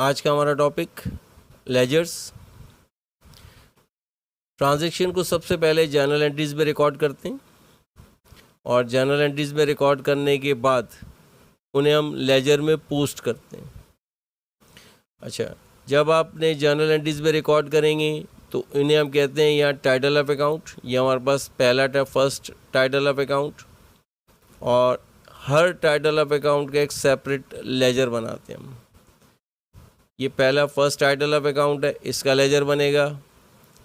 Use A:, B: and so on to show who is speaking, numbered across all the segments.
A: आज का हमारा टॉपिक लेजर्स। ट्रांजैक्शन को सबसे पहले जर्नल एंट्रीज में रिकॉर्ड करते हैं और जर्नल एंट्रीज में रिकॉर्ड करने के बाद उन्हें हम लेजर में पोस्ट करते हैं। अच्छा, जब आपने जर्नल एंट्रीज में रिकॉर्ड करेंगे तो इन्हें हम कहते हैं यहाँ टाइटल ऑफ अकाउंट। ये हमारे पास पहला फर्स्ट टाइटल ऑफ अकाउंट, और हर टाइटल ऑफ अकाउंट का एक सेपरेट लेजर बनाते हैं हम। ये पहला फर्स्ट टाइटल ऑफ अकाउंट है, इसका लेजर बनेगा।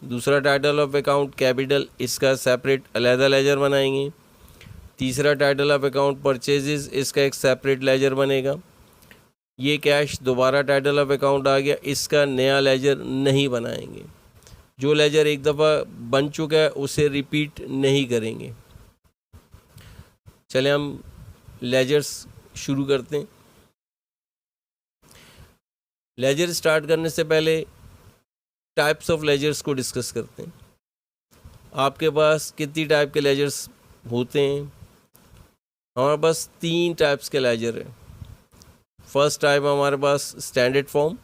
A: दूसरा टाइटल ऑफ अकाउंट कैपिटल, इसका सेपरेट अलहदा लेजर बनाएंगे। तीसरा टाइटल ऑफ अकाउंट परचेजेस, इसका एक सेपरेट लेजर बनेगा। ये कैश दोबारा टाइटल ऑफ अकाउंट आ गया, इसका नया लेजर नहीं बनाएंगे। जो लेजर एक दफ़ा बन चुका है उसे रिपीट नहीं करेंगे। चले हम लेजर्स शुरू करते हैं। लेजर स्टार्ट करने से पहले टाइप्स ऑफ लेजर्स को डिस्कस करते हैं। आपके पास कितनी टाइप के लेजर्स होते हैं? हमारे पास 3 टाइप्स के लेजर हैं। फर्स्ट टाइप हमारे पास स्टैंडर्ड फॉर्म,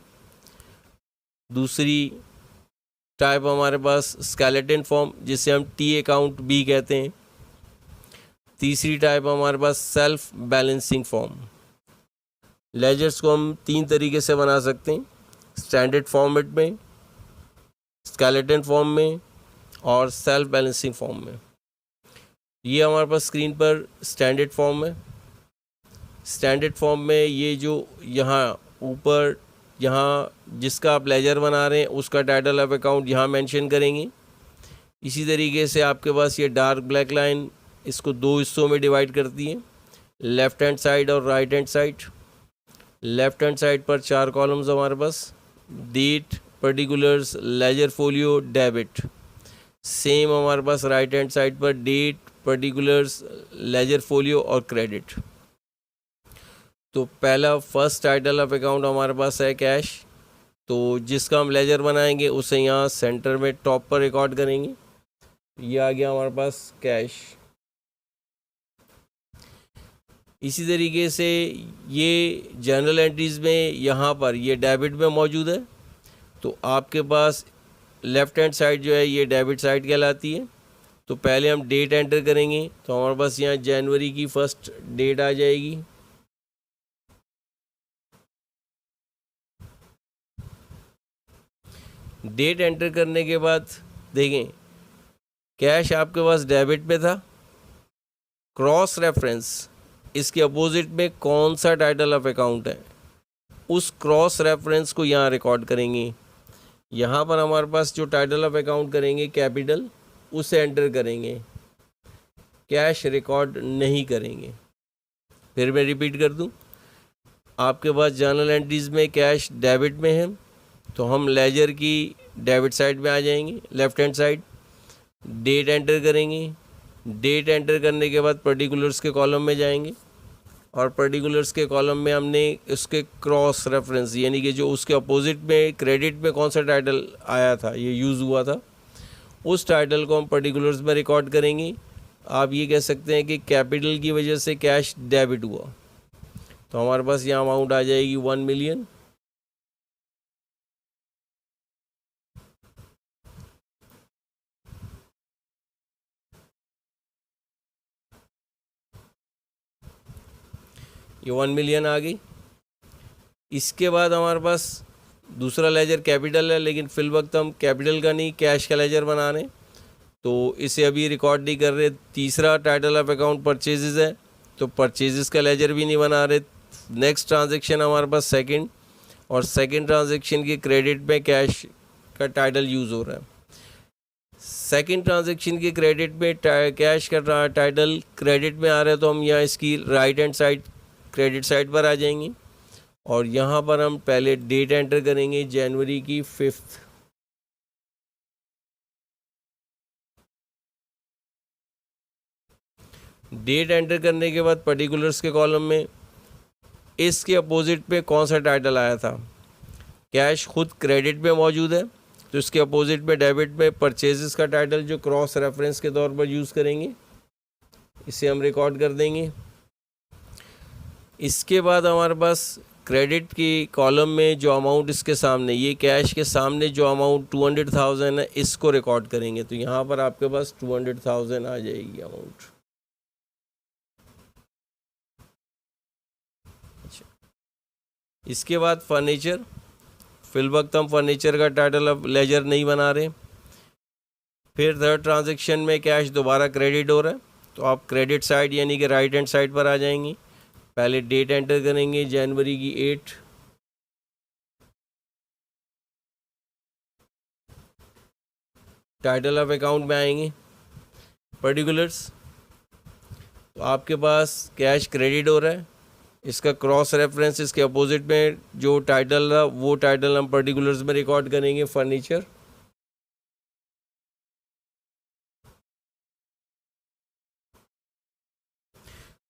A: दूसरी टाइप हमारे पास स्केलेटन फॉर्म जिसे हम टी अकाउंट भी कहते हैं। तीसरी टाइप हमारे पास सेल्फ बैलेंसिंग फॉर्म। लेजर्स को हम 3 तरीके से बना सकते हैं, स्टैंडर्ड फॉर्मेट में, स्केलेटन फॉर्म में और सेल्फ बैलेंसिंग फॉर्म में। ये हमारे पास स्क्रीन पर स्टैंडर्ड फॉर्म है। स्टैंडर्ड फॉर्म में ये जो यहाँ ऊपर यहाँ जिसका आप लेजर बना रहे हैं उसका टाइटल ऑफ अकाउंट यहाँ मेंशन करेंगे। इसी तरीके से आपके पास ये डार्क ब्लैक लाइन इसको 2 हिस्सों में डिवाइड करती है, लेफ़्ट हैंड साइड और right hand side. Left hand side पर 4 कॉलम्स हमारे पास, date, particulars, ledger folio, debit. Same हमारे पास राइट हैंड साइड पर डेट, पर्टिकुलर्स, लेजर फोलियो और क्रेडिट। तो पहला फर्स्ट टाइटल ऑफ अकाउंट हमारे पास है कैश, तो जिसका हम लेजर बनाएंगे उसे यहाँ सेंटर में टॉप पर रिकॉर्ड करेंगे। ये आ गया हमारे पास कैश। इसी तरीके से ये जर्नल एंट्रीज में यहाँ पर ये डेबिट में मौजूद है, तो आपके पास लेफ़्ट हैंड साइड जो है ये डेबिट साइड कहलाती है। तो पहले हम डेट एंटर करेंगे, तो हमारे पास यहाँ जनवरी की फर्स्ट डेट आ जाएगी। डेट एंटर करने के बाद देखें कैश आपके पास डेबिट में था, क्रॉस रेफरेंस इसके अपोजिट में कौन सा टाइटल ऑफ अकाउंट है उस क्रॉस रेफरेंस को यहाँ रिकॉर्ड करेंगे। यहाँ पर हमारे पास जो टाइटल ऑफ अकाउंट करेंगे कैपिटल, उसे एंटर करेंगे, कैश रिकॉर्ड नहीं करेंगे। फिर मैं रिपीट कर दूँ, आपके पास जर्नल एंट्रीज में कैश डेबिट में है तो हम लेजर की डेबिट साइड में आ जाएंगे, left hand side, date enter करेंगे। डेट एंटर करने के बाद पर्टिकुलर्स के कॉलम में जाएंगे और पर्टिकुलर्स के कॉलम में हमने उसके क्रॉस रेफरेंस यानी कि जो उसके अपोजिट में क्रेडिट में कौन सा टाइटल आया था, ये यूज़ हुआ था, उस टाइटल को हम पर्टिकुलर्स में रिकॉर्ड करेंगे। आप ये कह सकते हैं कि कैपिटल की वजह से कैश डेबिट हुआ, तो हमारे पास यहाँ अमाउंट आ जाएगी 1 मिलियन। ये 1 मिलियन आ गई। इसके बाद हमारे पास दूसरा लेजर कैपिटल है, लेकिन फिल वक्त हम कैपिटल का नहीं कैश का लेजर बना रहे हैं, तो इसे अभी रिकॉर्ड नहीं कर रहे। तीसरा टाइटल ऑफ अकाउंट परचेजेस है, तो परचेजेस का लेजर भी नहीं बना रहे। नेक्स्ट ट्रांजैक्शन हमारे पास सेकंड, और सेकंड ट्रांजैक्शन के क्रेडिट में कैश का टाइटल यूज़ हो रहा है। सेकंड ट्रांजैक्शन के क्रेडिट में कैश का टाइटल क्रेडिट में आ रहा है, तो हम यहाँ इसकी right hand side credit side पर आ जाएंगे और यहाँ पर हम पहले डेट एंटर करेंगे, जनवरी की 5th। डेट एंटर करने के बाद पर्टिकुलर्स के कॉलम में इसके अपोजिट में कौन सा टाइटल आया था, कैश खुद क्रेडिट में मौजूद है, तो इसके अपोजिट में डेबिट में परचेजेस का टाइटल जो क्रॉस रेफरेंस के तौर पर यूज़ करेंगे, इसे हम रिकॉर्ड कर देंगे। इसके बाद हमारे पास क्रेडिट की कॉलम में जो अमाउंट इसके सामने, ये कैश के सामने जो अमाउंट 200,000 है इसको रिकॉर्ड करेंगे। तो यहाँ पर आपके पास 200,000 आ जाएगी अमाउंट। अच्छा, इसके बाद फर्नीचर, फिल वक्त हम फर्नीचर का टाइटल अब लेजर नहीं बना रहे। फिर थर्ड ट्रांजैक्शन में कैश दोबारा क्रेडिट हो रहा है, तो आप क्रेडिट साइड यानी कि राइट हैंड साइड पर आ जाएंगे। पहले डेट एंटर करेंगे जनवरी की 8, टाइटल ऑफ अकाउंट में आएंगे, पर्टिकुलर्स, तो आपके पास कैश क्रेडिट हो रहा है, इसका क्रॉस रेफरेंस इसके अपोजिट में जो टाइटल रहा वो टाइटल हम पर्टिकुलर्स में रिकॉर्ड करेंगे, फर्नीचर।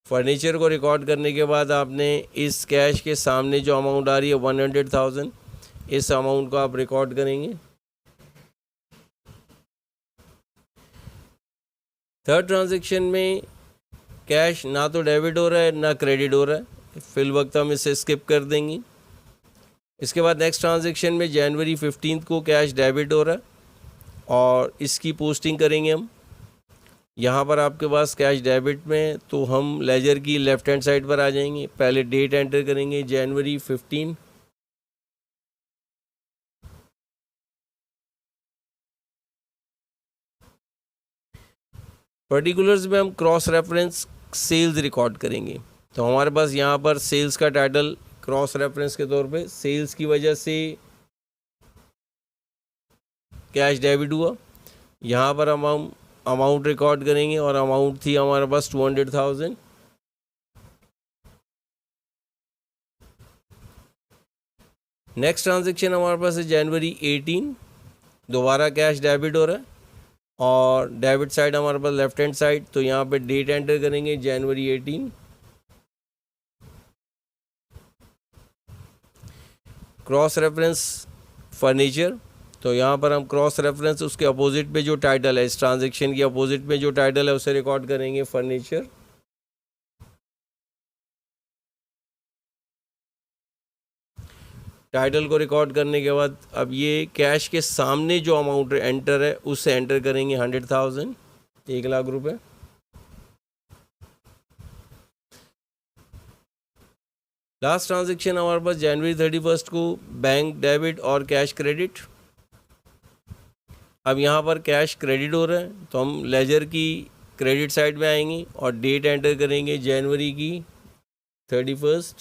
A: फर्नीचर को रिकॉर्ड करने के बाद आपने इस कैश के सामने जो अमाउंट आ रही है 100,000, इस अमाउंट को आप रिकॉर्ड करेंगे। थर्ड ट्रांजैक्शन में कैश ना तो डेबिट हो रहा है ना क्रेडिट हो रहा है, फिल वक्त हम इसे स्किप कर देंगे। इसके बाद नेक्स्ट ट्रांजैक्शन में जनवरी 15 को कैश डेबिट हो रहा है और इसकी पोस्टिंग करेंगे हम। यहाँ पर आपके पास कैश डेबिट में, तो हम लेजर की लेफ़्ट हैंड साइड पर आ जाएंगे। पहले डेट एंटर करेंगे जनवरी 15, पर्टिकुलर्स में हम क्रॉस रेफरेंस सेल्स रिकॉर्ड करेंगे। तो हमारे पास यहाँ पर सेल्स का टाइटल क्रॉस रेफरेंस के तौर पे सेल्स की वजह से कैश डेबिट हुआ। यहाँ पर हम अमाउंट रिकॉर्ड करेंगे और अमाउंट थी हमारे पास 200,000। नेक्स्ट ट्रांजैक्शन हमारे पास है जनवरी 18, दोबारा कैश डेबिट हो रहा है और डेबिट साइड हमारे पास लेफ्ट हैंड साइड, तो यहाँ पे डेट एंटर करेंगे जनवरी 18। क्रॉस रेफरेंस फर्नीचर, तो यहाँ पर हम क्रॉस रेफरेंस उसके अपोजिट पे जो टाइटल है, इस ट्रांजैक्शन के अपोजिट में जो टाइटल है उसे रिकॉर्ड करेंगे, फर्नीचर। टाइटल को रिकॉर्ड करने के बाद अब ये कैश के सामने जो अमाउंट एंटर है उसे एंटर करेंगे 100,000, 1,00,000 रुपये। लास्ट ट्रांजैक्शन हमारे पास जनवरी 31 को बैंक डेबिट और कैश क्रेडिट। अब यहाँ पर कैश क्रेडिट हो रहा है तो हम लेजर की क्रेडिट साइड में आएंगे और डेट एंटर करेंगे जनवरी की 31।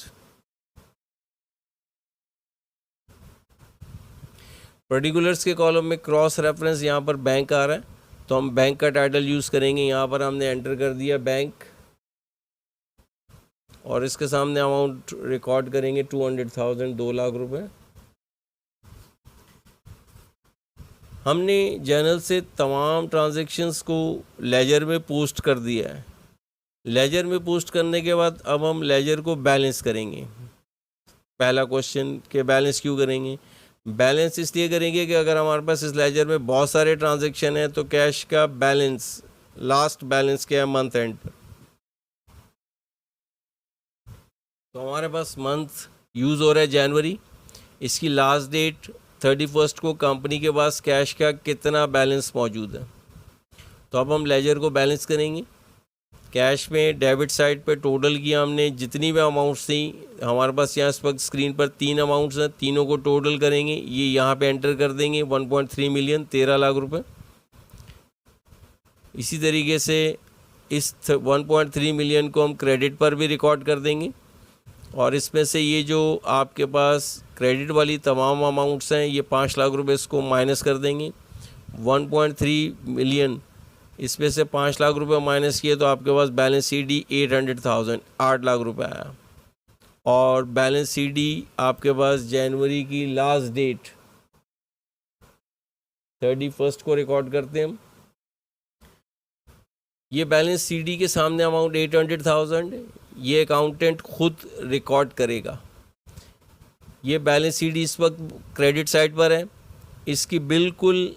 A: पर्टिकुलर्स के कॉलम में क्रॉस रेफरेंस यहाँ पर बैंक आ रहा है, तो हम बैंक का टाइटल यूज़ करेंगे। यहाँ पर हमने एंटर कर दिया बैंक और इसके सामने अमाउंट रिकॉर्ड करेंगे 200,000, 2,00,000 रुपये। हमने जर्नल से तमाम ट्रांजैक्शंस को लेजर में पोस्ट कर दिया है। लेजर में पोस्ट करने के बाद अब हम लेजर को बैलेंस करेंगे। पहला क्वेश्चन के बैलेंस क्यों करेंगे? बैलेंस इसलिए करेंगे कि अगर हमारे पास इस लेजर में बहुत सारे ट्रांजैक्शन हैं तो कैश का बैलेंस, लास्ट बैलेंस क्या है मंथ एंड पर, तो हमारे पास मंथ यूज़ हो रहा है जनवरी, इसकी लास्ट डेट 31 को कंपनी के पास कैश का कितना बैलेंस मौजूद है। तो अब हम लेजर को बैलेंस करेंगे। कैश में डेबिट साइड पे टोटल किया हमने जितनी भी अमाउंट्स थी, हमारे पास यहाँ इस वक्त स्क्रीन पर 3 अमाउंट्स हैं, तीनों को टोटल करेंगे, ये यहाँ पे एंटर कर देंगे 1.3 मिलियन, 13,00,000 रुपये। इसी तरीके से इस 1.3 मिलियन को हम क्रेडिट पर भी रिकॉर्ड कर देंगे और इसमें से ये जो आपके पास क्रेडिट वाली तमाम अमाउंट्स हैं, ये 5,00,000 रुपये इसको माइनस कर देंगे। 1.3 मिलियन, इसमें से 5,00,000 रुपये माइनस किए तो आपके पास बैलेंस CD 800,000, 8,00,000 रुपये आया। और बैलेंस CD आपके पास जनवरी की लास्ट डेट 31 को रिकॉर्ड करते हैं हम। ये बैलेंस CD के सामने अमाउंट 800,000 ये अकाउंटेंट खुद रिकॉर्ड करेगा। ये बैलेंस CD इस वक्त क्रेडिट साइड पर है, इसकी बिल्कुल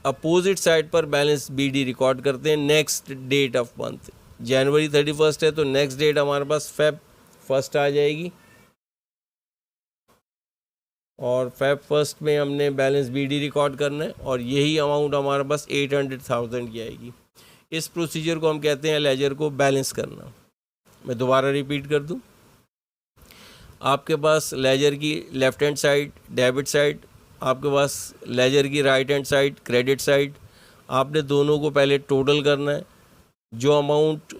A: अपोजिट साइड पर बैलेंस BD रिकॉर्ड करते हैं नेक्स्ट डेट ऑफ मंथ। जनवरी 31 है तो नेक्स्ट डेट हमारे पास Feb 1 आ जाएगी। और फेब फर्स्ट में हमने बैलेंस BD रिकॉर्ड करना है और यही अमाउंट हमारे पास 800,000 की आएगी। इस प्रोसीजर को हम कहते हैं लेजर को बैलेंस करना। मैं दोबारा रिपीट कर दूं, आपके पास लेजर की left hand side debit side, आपके पास लेजर की right hand side credit side. आपने दोनों को पहले टोटल करना है। जो अमाउंट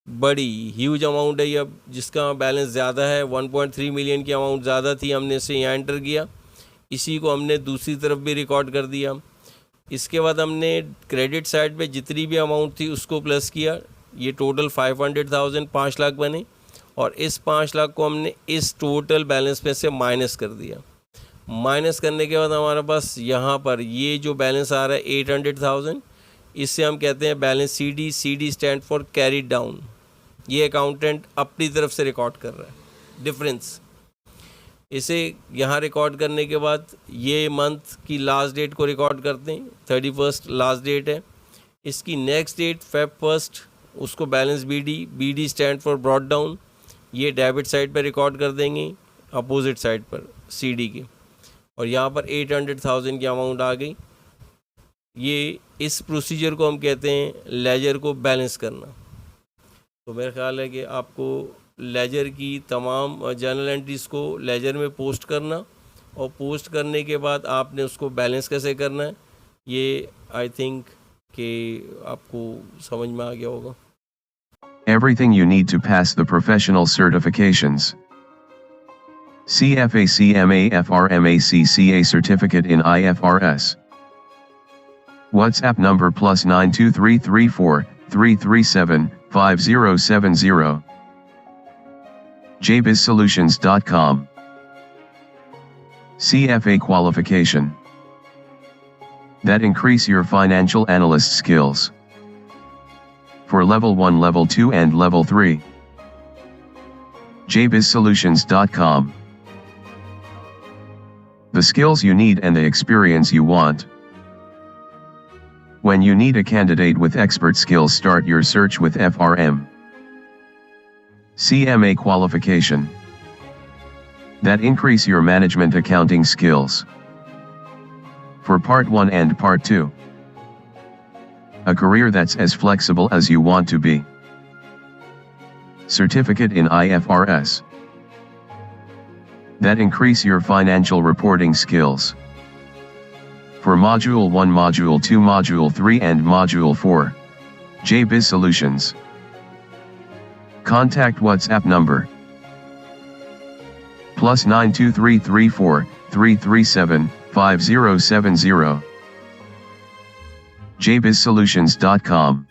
A: बड़ी ह्यूज अमाउंट है या जिसका बैलेंस ज़्यादा है, 1.3 मिलियन की अमाउंट ज़्यादा थी, हमने इसे यहाँ एंटर किया, इसी को हमने दूसरी तरफ भी रिकॉर्ड कर दिया। इसके बाद हमने क्रेडिट साइड पे जितनी भी अमाउंट थी उसको प्लस किया, ये टोटल 500,000 5 लाख बने और इस 5 लाख को हमने इस टोटल बैलेंस में से माइनस कर दिया। माइनस करने के बाद हमारे पास यहाँ पर ये जो बैलेंस आ रहा है 800,000, इससे हम कहते हैं balance CD। CD stand for carried down. ये अकाउंटेंट अपनी तरफ से रिकॉर्ड कर रहा है डिफरेंस। इसे यहाँ रिकॉर्ड करने के बाद ये मंथ की लास्ट डेट को रिकॉर्ड करते हैं, 31 लास्ट डेट है। इसकी नेक्स्ट डेट फेब 1, उसको balance BD stand for brought down, ये डेबिट साइड पर रिकॉर्ड कर देंगे अपोजिट साइड पर CD के, और यहाँ पर 800,000 की अमाउंट आ गई। ये इस प्रोसीजर को हम कहते हैं लेजर को बैलेंस करना। तो मेरा ख्याल है कि आपको लेजर की तमाम जर्नल एंट्रीज़ को लेजर में पोस्ट करना और पोस्ट करने के बाद आपने उसको बैलेंस कैसे करना है, ये आई थिंक कि आपको समझ में आ गया होगा।
B: Everything you need to pass the professional certifications. CFA CMA FRMA CCA certificate in IFRS. WhatsApp number +92334 337 5070. jbizsolutions.com. CFA qualification that increase your financial analyst skills for level 1, level 2 and level 3. jbizsolutions.com. The skills you need and the experience you want. When you need a candidate with expert skills, start your search with FRM. CMA qualification that increase your management accounting skills for part 1 and part 2. A career that's as flexible as you want to be. Certificate in IFRS that increase your financial reporting skills for Module 1, Module 2, Module 3 and Module 4. JBiz Solutions. Contact WhatsApp number +92334 337 5070. jbizsolutions.com